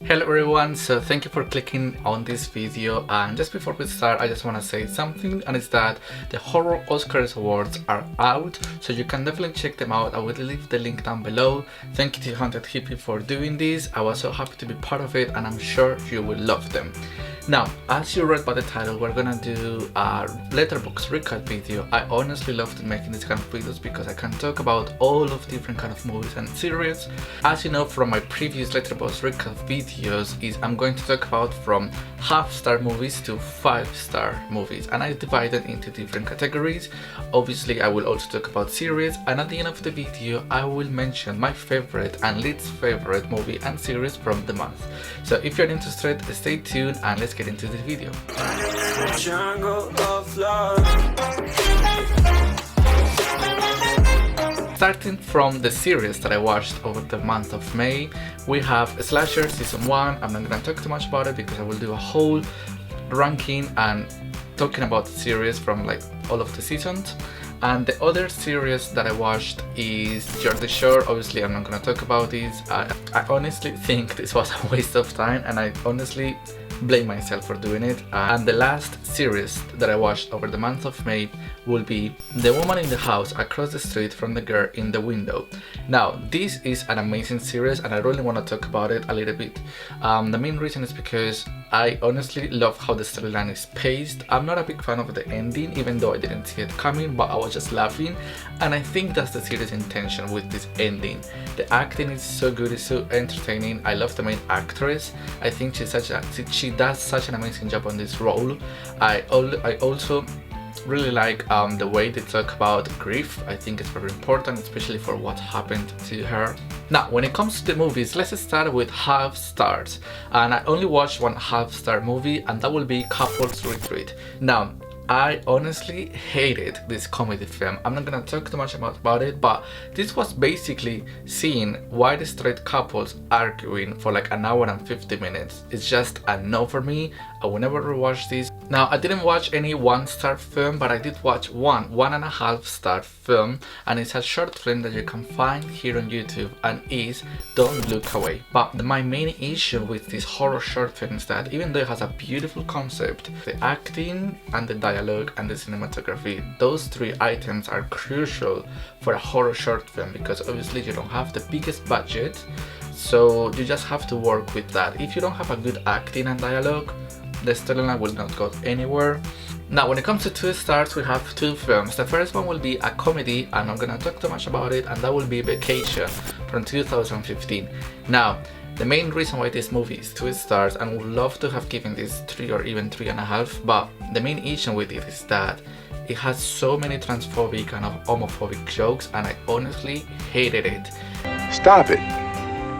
Hello everyone, so thank you for clicking on this video, and just before we start I just want to say something, and it's that the Horror Oscars awards are out, so you can definitely check them out. I will leave the link down below. Thank you to Haunted Hippie for doing this. I was so happy to be part of it and I'm sure you will love them. Now, as you read by the title, we're gonna do a Letterboxd Recap video. I honestly love making these kind of videos because I can talk about all of different kind of movies and series. As you know from my previous Letterboxd Recap videos, I'm going to talk about from half-star movies to 5-star movies, and I divide them into different categories. Obviously, I will also talk about series, and at the end of the video, I will mention my favorite and least favorite movie and series from the month. So if you're interested, stay tuned and let's get into this video. Starting from the series that I watched over the month of May, we have Slasher Season 1. I'm not gonna talk too much about it because I will do a whole ranking and talking about the series from like all of the seasons. And the other series that I watched is Jersey Shore. Obviously, I'm not gonna talk about this. I honestly think this was a waste of time, and I honestly blame myself for doing it. And the last series that I watched over the month of May will be The Woman in the House Across the Street from the Girl in the Window. Now, this is an amazing series and I really want to talk about it a little bit. The main reason is because I honestly love how the storyline is paced. I'm not a big fan of the ending, even though I didn't see it coming, but I was just laughing, and I think that's the series' intention with this ending. The acting is so good, it's so entertaining. I love the main actress. I think she does such an amazing job on this role. I also really like the way they talk about grief. I think it's very important, especially for what happened to her. Now, when it comes to the movies, let's start with half stars. And I only watched one half-star movie, and that will be Couples Retreat. Now, I honestly hated this comedy film. I'm not gonna talk too much about it, but this was basically seeing white straight couples arguing for like an hour and 50 minutes. It's just a no for me. I will never rewatch this. Now, I didn't watch any 1-star film, but I did watch one 1.5-star film, and it's a short film that you can find here on YouTube, and is Don't Look Away. But my main issue with this horror short film is that even though it has a beautiful concept, the acting and the dialogue and the cinematography, those three items are crucial for a horror short film, because obviously you don't have the biggest budget, so you just have to work with that. If you don't have a good acting and dialogue, the storyline will not go anywhere. Now, when it comes to 2 stars, we have 2 films. The first one will be a comedy, and I'm not gonna talk too much about it, and that will be Vacation from 2015. Now, the main reason why this movie is 2 stars, and would love to have given this 3 or even 3.5, but the main issue with it is that it has so many transphobic and homophobic jokes, and I honestly hated it. Stop it.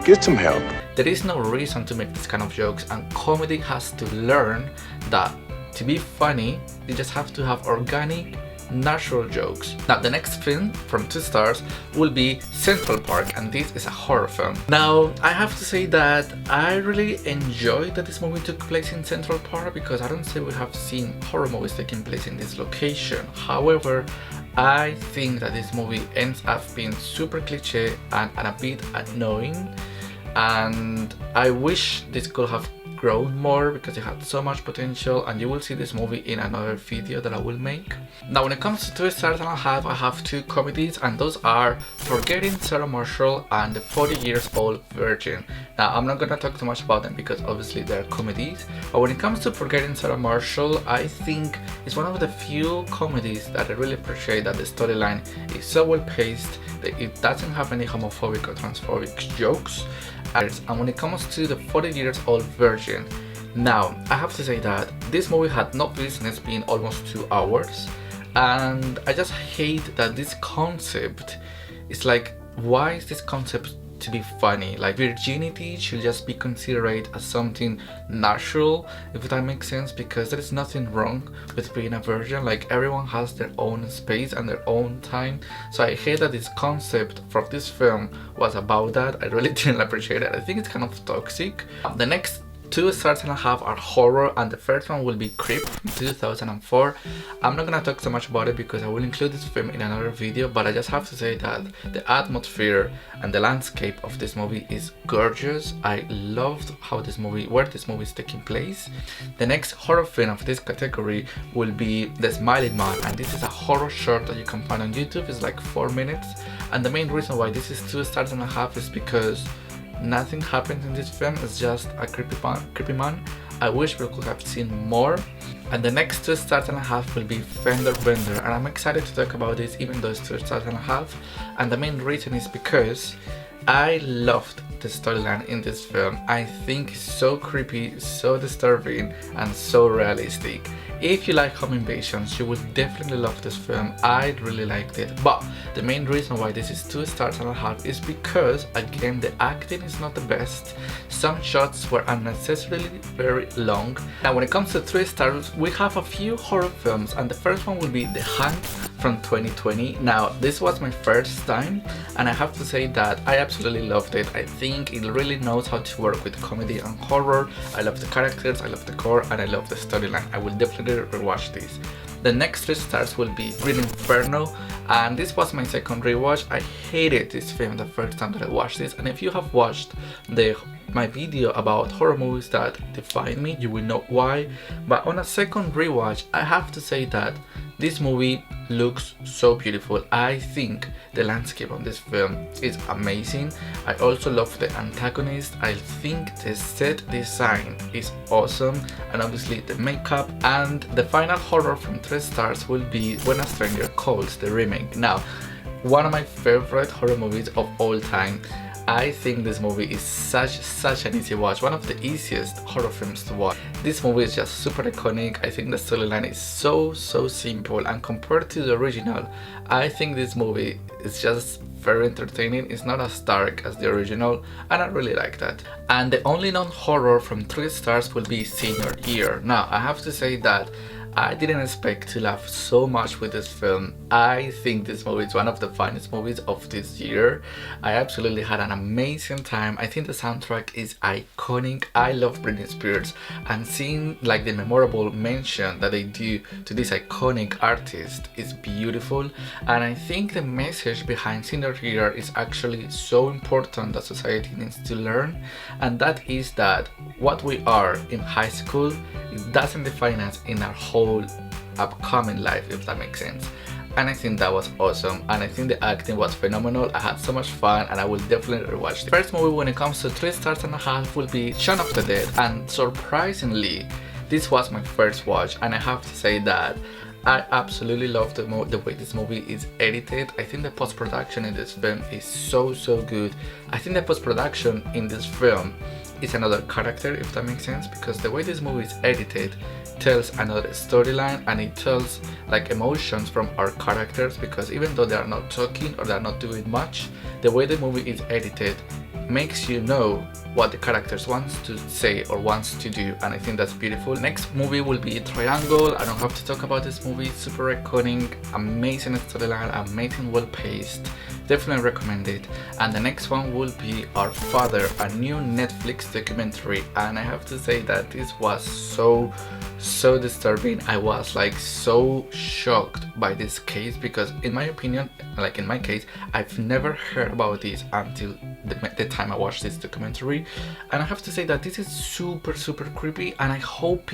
Get some help. There is no reason to make this kind of jokes, and comedy has to learn that to be funny, you just have to have organic, natural jokes. Now, the next film from 2 stars will be Central Park, and this is a horror film. Now, I have to say that I really enjoyed that this movie took place in Central Park, because I don't say we have seen horror movies taking place in this location. However, I think that this movie ends up being super cliche and a bit annoying, and I wish this could have grown more because it had so much potential, and you will see this movie in another video that I will make. Now, when it comes to 2 stars and I have 2 comedies, and those are Forgetting Sarah Marshall and The 40 Years Old Virgin. Now, I'm not gonna talk too much about them because obviously they're comedies, but when it comes to Forgetting Sarah Marshall, I think it's one of the few comedies that I really appreciate, that the storyline is so well paced, that it doesn't have any homophobic or transphobic jokes. And when it comes to The 40 Years Old Virgin, now I have to say that this movie had no business being almost 2 hours, and I just hate that this concept is like, why is this concept to be funny? Like, virginity should just be considered as something natural, if that makes sense, because there is nothing wrong with being a virgin. Like, everyone has their own space and their own time, so I hate that this concept from this film was about that. I really didn't appreciate it. I think it's kind of toxic. The next 2.5 stars are horror, and the first one will be Creep from 2004. I'm not gonna talk so much about it because I will include this film in another video, but I just have to say that the atmosphere and the landscape of this movie is gorgeous. I loved where this movie is taking place. The next horror film of this category will be The Smiling Man, and this is a horror short that you can find on YouTube. It's like 4 minutes, and the main reason why this is 2.5 stars is because nothing happens in this film. It's just a creepy man. I wish we could have seen more. And the next 2.5 stars will be Fender Bender, and I'm excited to talk about this even though it's 2.5 stars. And the main reason is because I loved the storyline in this film. I think it's so creepy, so disturbing, and so realistic. If you like home invasions, you will definitely love this film. I really liked it. But the main reason why this is 2.5 stars is because, again, the acting is not the best. Some shots were unnecessarily very long. Now, when it comes to 3 stars, we have a few horror films, and the first one will be The Hunt from 2020. Now, this was my first time, and I have to say that I absolutely loved it. I think it really knows how to work with comedy and horror. I love the characters, I love the core, and I love the storyline. I will definitely rewatch this. The next 3 stars will be INFERNO, and this was my second rewatch. I hated this film the first time that I watched this, and if you have watched my video about horror movies that define me, you will know why. But on a second rewatch, I have to say that this movie looks so beautiful. I think the landscape on this film is amazing. I also love the antagonist. I think the set design is awesome, and obviously the makeup. And the final horror from 3 stars will be When a Stranger Calls, the remake. Now, one of my favorite horror movies of all time. I think this movie is such an easy watch, one of the easiest horror films to watch. This movie is just super iconic. I think the storyline is so simple, and compared to the original, I think this movie is just very entertaining. It's not as dark as the original, and I really like that. And the only non-horror from 3 stars will be Senior Year. Now, I have to say that I didn't expect to laugh so much with this film. I think this movie is one of the finest movies of this year. I absolutely had an amazing time. I think the soundtrack is iconic. I love Britney Spears, and seeing like the memorable mention that they do to this iconic artist is beautiful. And I think the message behind Senior Year is actually so important that society needs to learn, and that is that what we are in high school, it doesn't define us in our whole upcoming life, if that makes sense. And I think that was awesome, and I think the acting was phenomenal. I had so much fun, and I will definitely rewatch it. The first movie when it comes to 3.5 stars will be Shaun of the Dead, and surprisingly this was my first watch, and I have to say that I absolutely love the way this movie is edited. I think the post-production in this film is so good. I think the post-production in this film is another character, if that makes sense, because the way this movie is edited tells another storyline, and it tells like emotions from our characters, because even though they are not talking or they are not doing much, the way the movie is edited makes you know what the characters wants to say or wants to do, and I think that's beautiful. Next movie will be Triangle. I don't have to talk about this movie. Super iconic, amazing storyline, amazing, well paced. Definitely recommend it. And the next one will be Our Father, a new Netflix documentary, and I have to say that this was so disturbing. I was like so shocked by this case, because in my opinion, like in my case, I've never heard about this until the time I watched this documentary, and I have to say that this is super creepy, and I hope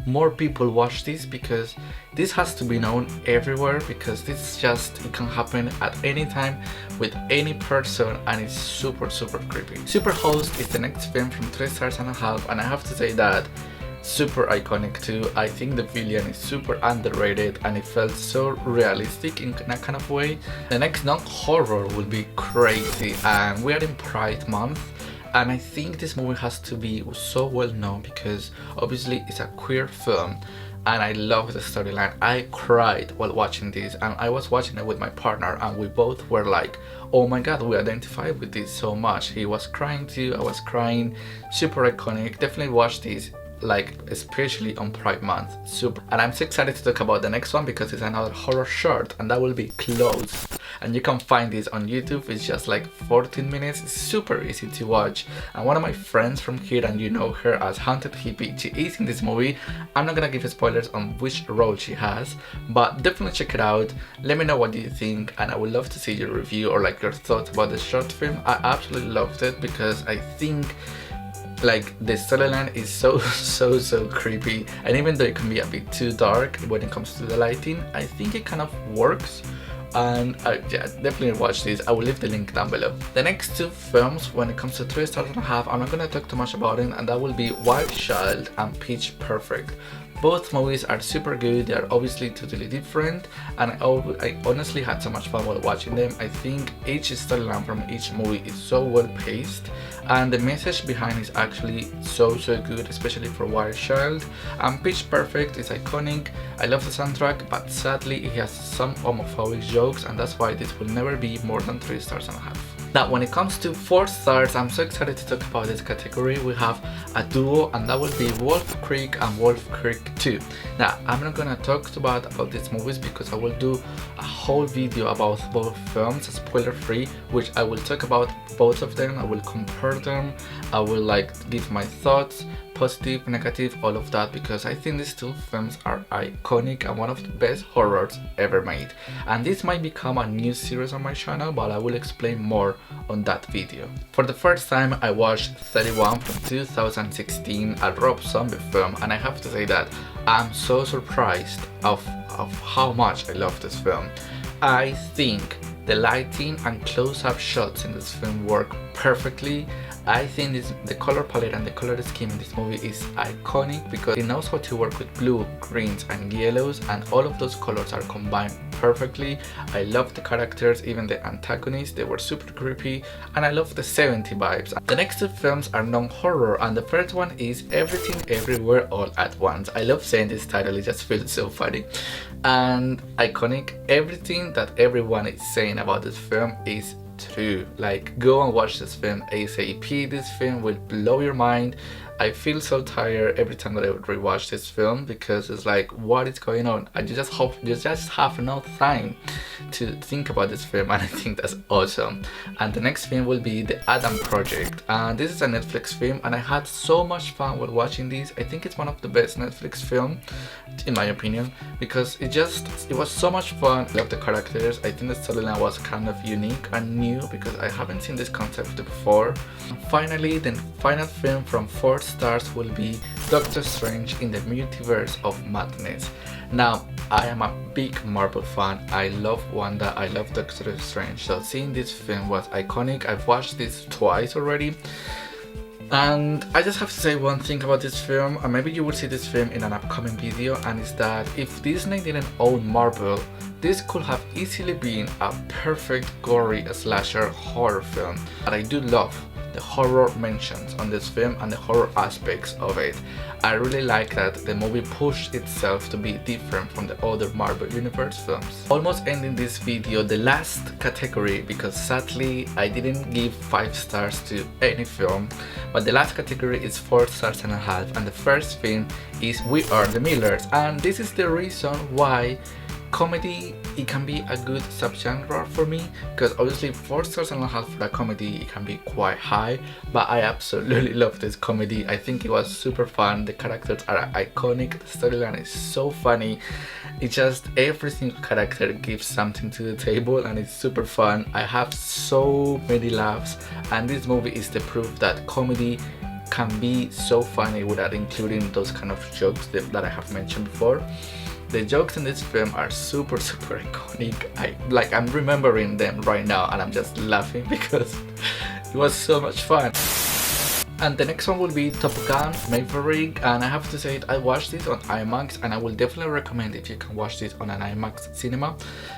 more people watch this, because this has to be known everywhere, because it can happen at any time with any person, and it's super creepy. Superhost is the next film from 3.5 stars, and I have to say that super iconic too. I think the villain is super underrated, and it felt so realistic in a kind of way. The next non-horror will be Crazy, and we are in Pride Month, and I think this movie has to be so well known because obviously it's a queer film, and I love the storyline. I cried while watching this, and I was watching it with my partner, and we both were like, oh my god, we identify with this so much. He was crying too, I was crying. Super iconic. Definitely watch this. like especially on Pride Month. Super. And I'm so excited to talk about the next one because it's another horror short, and that will be Closed. And you can find this on YouTube. It's just like 14 minutes. It's super easy to watch. And one of my friends from here, and you know her as Haunted Hippie, she is in this movie. I'm not gonna give spoilers on which role she has, but definitely check it out. Let me know what you think, and I would love to see your review or like your thoughts about the short film. I absolutely loved it because I think like the storyline is so creepy, and even though it can be a bit too dark when it comes to the lighting, I think it kind of works. And yeah, definitely watch this. I will leave the link down below. The next two films, when it comes to 3 stars and a half, I'm not gonna talk too much about it, and that will be Wild Child and Pitch Perfect. Both movies are super good. They are obviously totally different, and I honestly had so much fun while watching them. I think each storyline from each movie is so well paced, and the message behind is actually so good, especially for Wild Child. And Pitch Perfect is iconic. I love the soundtrack, but sadly it has some homophobic jokes, and that's why this will never be more than 3 stars and a half. Now, when it comes to 4 stars, I'm so excited to talk about this category. We have a duo, and that will be Wolf Creek and Wolf Creek 2. Now, I'm not gonna talk about these movies because I will do a whole video about both films, spoiler free, which I will talk about both of them. I will compare them. I will like give my thoughts, positive, negative, all of that, because I think these two films are iconic and one of the best horrors ever made. And this might become a new series on my channel, but I will explain more on that video. For the first time, I watched 31 from 2016, a Rob Zombie film, and I have to say that I'm so surprised of how much I love this film. I think the lighting and close-up shots in this film work perfectly. I think the color palette and the color scheme in this movie is iconic because it knows how to work with blue, greens and yellows, and all of those colors are combined perfectly. I love the characters, even the antagonists, they were super creepy, and I love the 70s vibes. The next two films are non-horror, and the first one is Everything Everywhere All at Once. I love saying this title, it just feels so funny and iconic. Everything that everyone is saying about this film is true. Like, go and watch this film ASAP. This film will blow your mind. I feel so tired every time that I would rewatch this film because it's like, what is going on? And you just have no time to think about this film, and I think that's awesome. And the next film will be The Adam Project, and this is a Netflix film, and I had so much fun while watching this. I think it's one of the best Netflix film, in my opinion, because it was so much fun. I love the characters. I think the storyline was kind of unique and new because I haven't seen this concept before. Finally, the final film from 4 stars will be Doctor Strange in the Multiverse of Madness. Now, I am a big Marvel fan. I love Wanda, I love Doctor Strange, so seeing this film was iconic. I've watched this twice already, and I just have to say one thing about this film, and maybe you will see this film in an upcoming video, and it's that if Disney didn't own Marvel, this could have easily been a perfect gory slasher horror film. But I do love the horror mentions on this film and the horror aspects of it. I really like that the movie pushed itself to be different from the other Marvel Universe films. Almost ending this video, the last category, because sadly I didn't give 5 stars to any film, but the last category is 4 stars and a half, and the first film is We Are the Millers, and this is the reason why comedy, it can be a good subgenre for me, because obviously 4 stars and a half for a comedy, it can be quite high, but I absolutely love this comedy. I think it was super fun. The characters are iconic, the storyline is so funny. It's just every single character gives something to the table, and it's super fun. I have so many laughs, and this movie is the proof that comedy can be so funny without including those kind of jokes that I have mentioned before. The jokes in this film are super iconic. I'm remembering them right now, and I'm just laughing because it was so much fun. And the next one will be Top Gun Maverick, and I have to say I watched this on IMAX, and I will definitely recommend if you can watch this on an IMAX cinema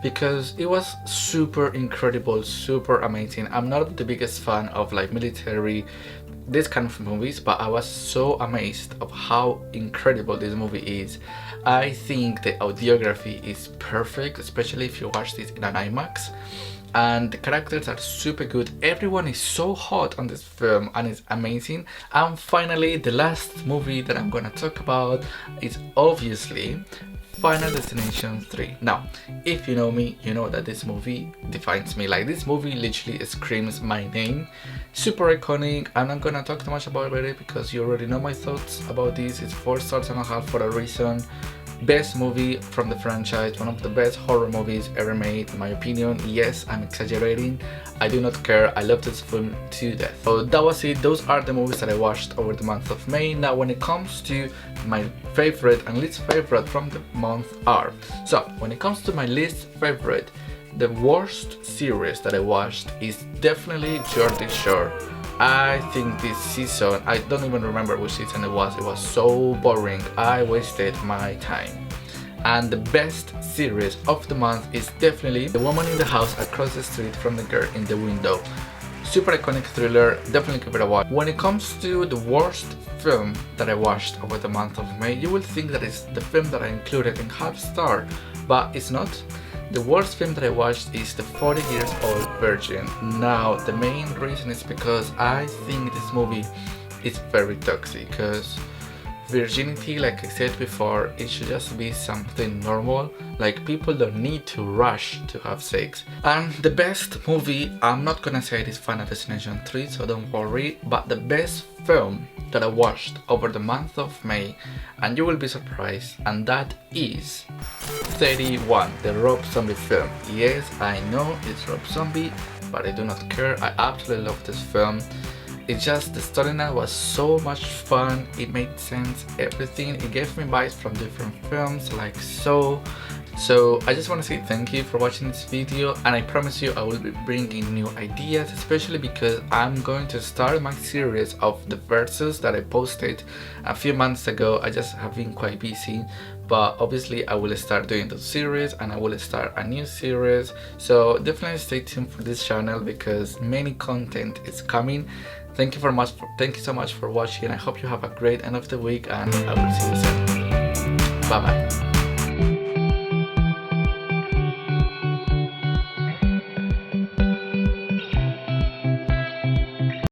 because it was super incredible, super amazing. I'm not the biggest fan of like military, this kind of movies, but I was so amazed of how incredible this movie is. I think the audiography is perfect, especially if you watch this in an IMAX. and the characters are super good. Everyone is so hot on this film and it's amazing. And finally, the last movie that I'm gonna talk about is obviously Final Destination 3. Now, if you know me, you know that this movie defines me. Like, this movie literally screams my name. Super iconic. I'm not gonna talk too much about it because you already know my thoughts about this. It's 4.5 stars for a reason. Best movie from the franchise, one of the best horror movies ever made in my opinion. Yes, I'm exaggerating, I do not care, I love this film to death. So that was it. Those are the movies that I watched over the month of May. Now when it comes to my favorite and least favorite from the month are, so when it comes to my least favorite, the worst series that I watched is definitely Jersey Shore. I think this season, I don't even remember which season it was so boring. I wasted my time. And the best series of the month is definitely The Woman in the House Across the Street from the Girl in the Window. Super iconic thriller, definitely give it a watch. When it comes to the worst film that I watched over the month of May, you will think that it's the film that I included in half star, but it's not. The worst film that I watched is The 40 Years Old Virgin. Now, the main reason is because I think this movie is very toxic, because virginity, like I said before, it should just be something normal. Like, people don't need to rush to have sex. And the best movie, I'm not gonna say it is Final Destination 3, so don't worry, but the best film that I watched over the month of May, and you will be surprised, and that is 31, the Rob Zombie film. Yes, I know it's Rob Zombie, but I do not care. I absolutely love this film. It's just the storyline was so much fun, it made sense, everything. It gave me vibes from different films like So I just want to say thank you for watching this video, and I promise you I will be bringing new ideas, especially because I'm going to start my series of the verses that I posted a few months ago. I just have been quite busy, but obviously I will start doing the series and I will start a new series. So definitely stay tuned for this channel because many content is coming. Thank you so much for watching. I hope you have a great end of the week, and I will see you soon. Bye bye.